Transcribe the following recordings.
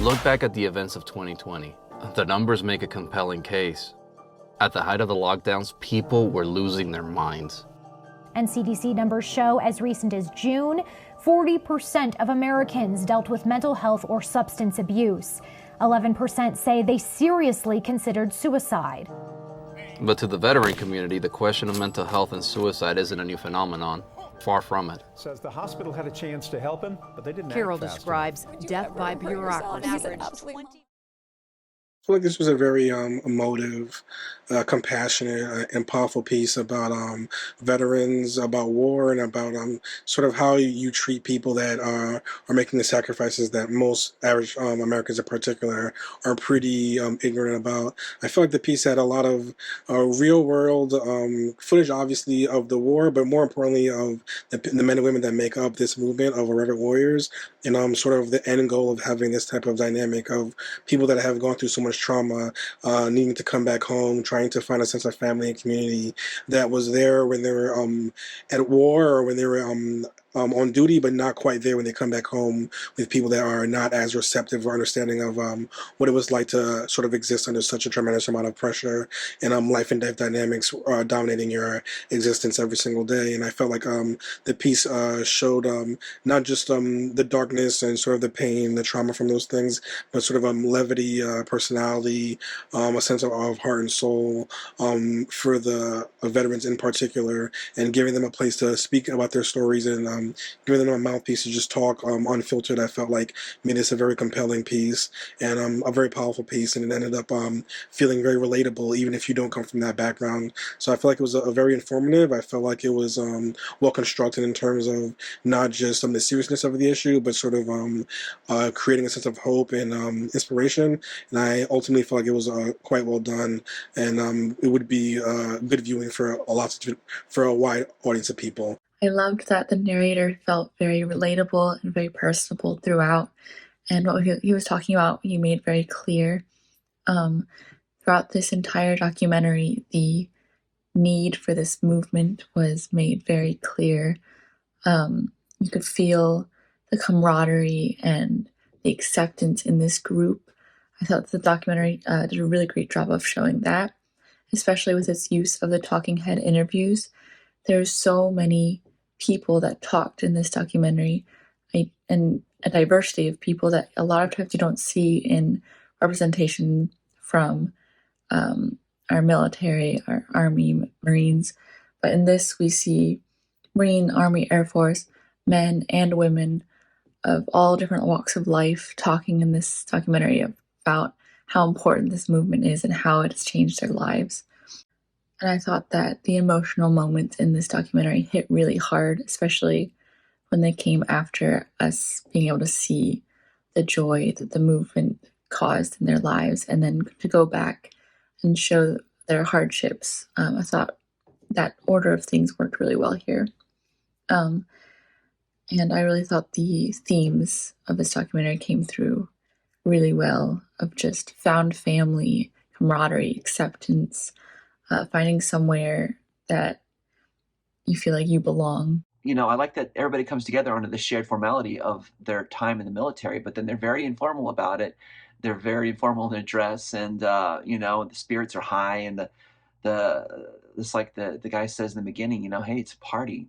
Look back at the events of 2020. The numbers make a compelling case. At the height of the lockdowns, people were losing their minds. And CDC numbers show as recent as June, 40% of Americans dealt with mental health or substance abuse. 11% say they seriously considered suicide. But to the veteran community, the question of mental health and suicide isn't a new phenomenon. Far from it. Says the hospital had a chance to help him, but they didn't. Carol describes death by bureaucracy. I feel like this was a very emotive, compassionate, and powerful piece about veterans, about war, and about sort of how you treat people that are making the sacrifices that most average Americans in particular are pretty ignorant about. I feel like the piece had a lot of real-world footage, obviously, of the war, but more importantly of the men and women that make up this movement of Irreverent Warriors, and sort of the end goal of having this type of dynamic of people that have gone through so much trauma, needing to come back home, trying to find a sense of family and community that was there when they were at war or when they were on duty, but not quite there when they come back home with people that are not as receptive or understanding of what it was like to sort of exist under such a tremendous amount of pressure and life and death dynamics dominating your existence every single day. And I felt like the piece showed not just the darkness and sort of the pain, the trauma from those things, but sort of levity, personality, a sense of heart and soul for the veterans in particular, and giving them a place to speak about their stories and giving them a mouthpiece to just talk unfiltered. I felt like made this a very compelling piece and a very powerful piece, and it ended up feeling very relatable even if you don't come from that background. So I feel like it was a very informative. I felt like it was well constructed in terms of not just the seriousness of the issue, but sort of creating a sense of hope and inspiration. And I ultimately felt like it was quite well done, and it would be good viewing for a wide audience of people. I loved that the narrator felt very relatable and very personable throughout, and what he was talking about, he made very clear. Throughout this entire documentary, the need for this movement was made very clear. You could feel the camaraderie and the acceptance in this group. I thought the documentary did a really great job of showing that, especially with its use of the talking head interviews. There's so many people that talked in this documentary, and a diversity of people that a lot of times you don't see in representation from our military, our Army, Marines. But in this, we see Marine, Army, Air Force, men and women of all different walks of life talking in this documentary about how important this movement is and how it has changed their lives. And I thought that the emotional moments in this documentary hit really hard, especially when they came after us being able to see the joy that the movement caused in their lives, and then to go back and show their hardships. I thought that order of things worked really well here. And I really thought the themes of this documentary came through really well, of just found family, camaraderie, acceptance, finding somewhere that you feel like you belong. You know, I like that everybody comes together under the shared formality of their time in the military, but then they're very informal about it. They're very informal in their dress, and you know, the spirits are high, and it's like the guy says in the beginning, you know, hey, it's a party.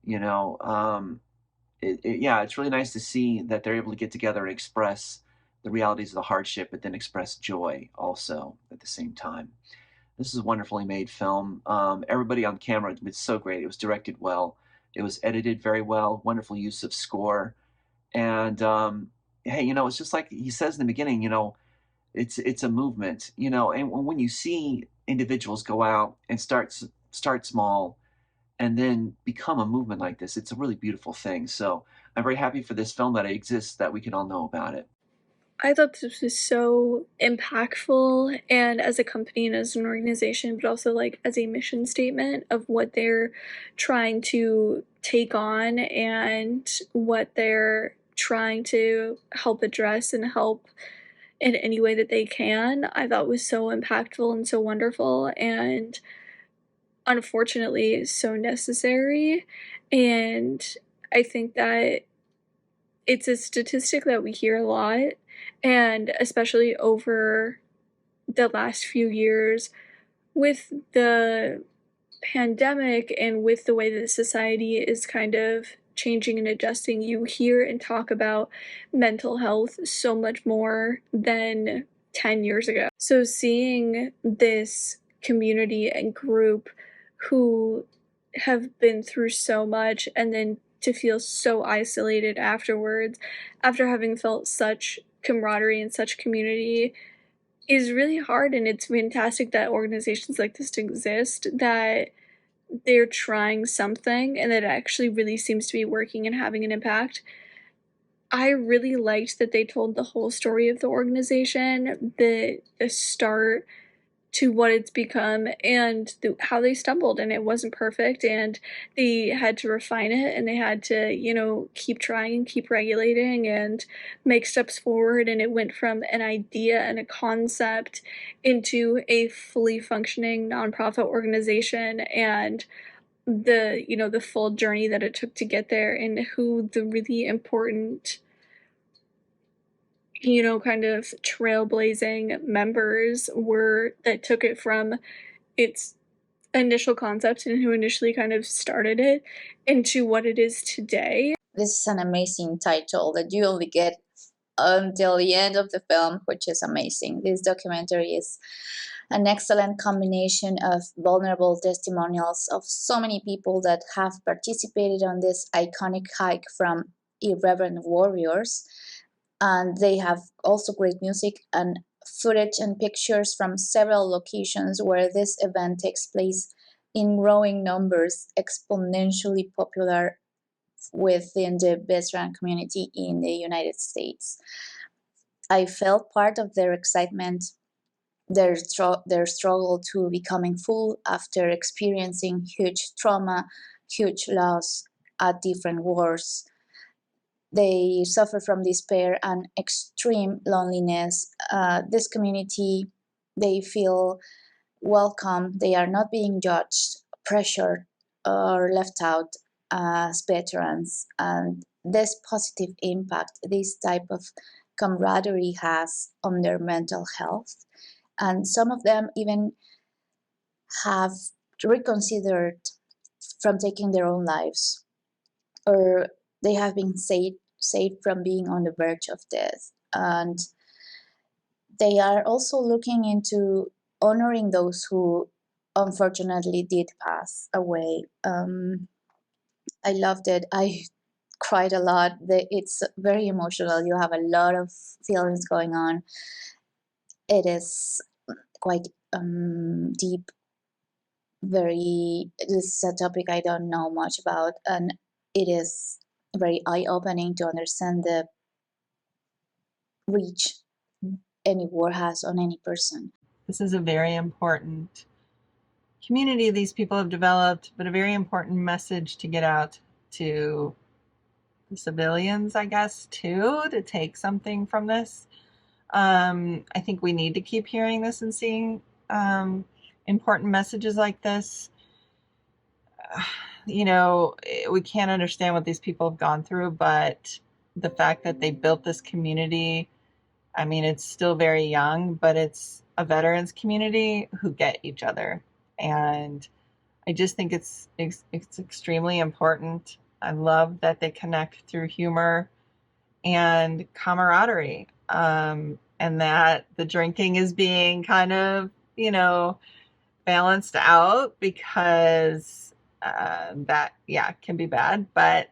You know, yeah, it's really nice to see that they're able to get together and express the realities of the hardship, but then express joy also at the same time. This is a wonderfully made film. Everybody on camera was so great. It was directed well. It was edited very well. Wonderful use of score. And hey, you know, it's just like he says in the beginning, you know, it's a movement, you know, and when you see individuals go out and start small and then become a movement like this, it's a really beautiful thing. So I'm very happy for this film that it exists, that we can all know about it. I thought this was so impactful, and as a company and as an organization, but also like as a mission statement of what they're trying to take on and what they're trying to help address and help in any way that they can. I thought was so impactful and so wonderful, and unfortunately so necessary. And I think that it's a statistic that we hear a lot, And especially over the last few years with the pandemic and with the way that society is kind of changing and adjusting, you hear and talk about mental health so much more than 10 years ago. So seeing this community and group who have been through so much and then to feel so isolated afterwards, after having felt such camaraderie and such community, is really hard. And it's fantastic that organizations like this exist, that they're trying something and that actually really seems to be working and having an impact. I really liked that they told the whole story of the organization, the start to what it's become, and how they stumbled, and it wasn't perfect, and they had to refine it, and they had to, keep trying, keep regulating, and make steps forward, and it went from an idea and a concept into a fully functioning nonprofit organization, and the full journey that it took to get there, and who the really important kind of trailblazing members were that took it from its initial concept and who initially kind of started it into what it is today. This is an amazing title that you only get until the end of the film, which is amazing. This documentary is an excellent combination of vulnerable testimonials of so many people that have participated on this iconic hike from Irreverent Warriors. And they have also great music and footage and pictures from several locations where this event takes place in growing numbers, exponentially popular within the veteran community in the United States. I felt part of their excitement, their struggle to becoming full after experiencing huge trauma, huge loss at different wars. They suffer from despair and extreme loneliness. This community, they feel welcome. They are not being judged, pressured, or left out as veterans. And this positive impact, this type of camaraderie has on their mental health. And some of them even have reconsidered from taking their own lives, or they have been saved from being on the verge of death. And they are also looking into honoring those who unfortunately did pass away. I loved it. I cried a lot. It's very emotional. You have a lot of feelings going on. It is quite deep. This is a topic I don't know much about, and it is very eye-opening to understand the reach any war has on any person. This is a very important community these people have developed, but a very important message to get out to the civilians, I guess, too, to take something from this. I think we need to keep hearing this and seeing important messages like this. We can't understand what these people have gone through, but the fact that they built this community, I mean, it's still very young, but it's a veterans community who get each other. And I just think it's extremely important. I love that they connect through humor and camaraderie, and that the drinking is being kind of, balanced out, because that can be bad. But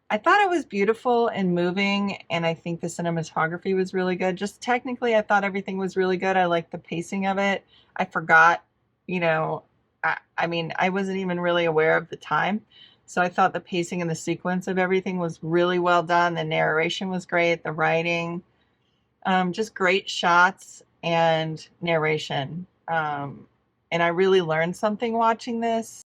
I thought it was beautiful and moving, and I think the cinematography was really good. Just technically, I thought everything was really good. I liked the pacing of it. I forgot, I wasn't even really aware of the time. So I thought the pacing and the sequence of everything was really well done. The narration was great, the writing, just great shots and narration. And I really learned something watching this.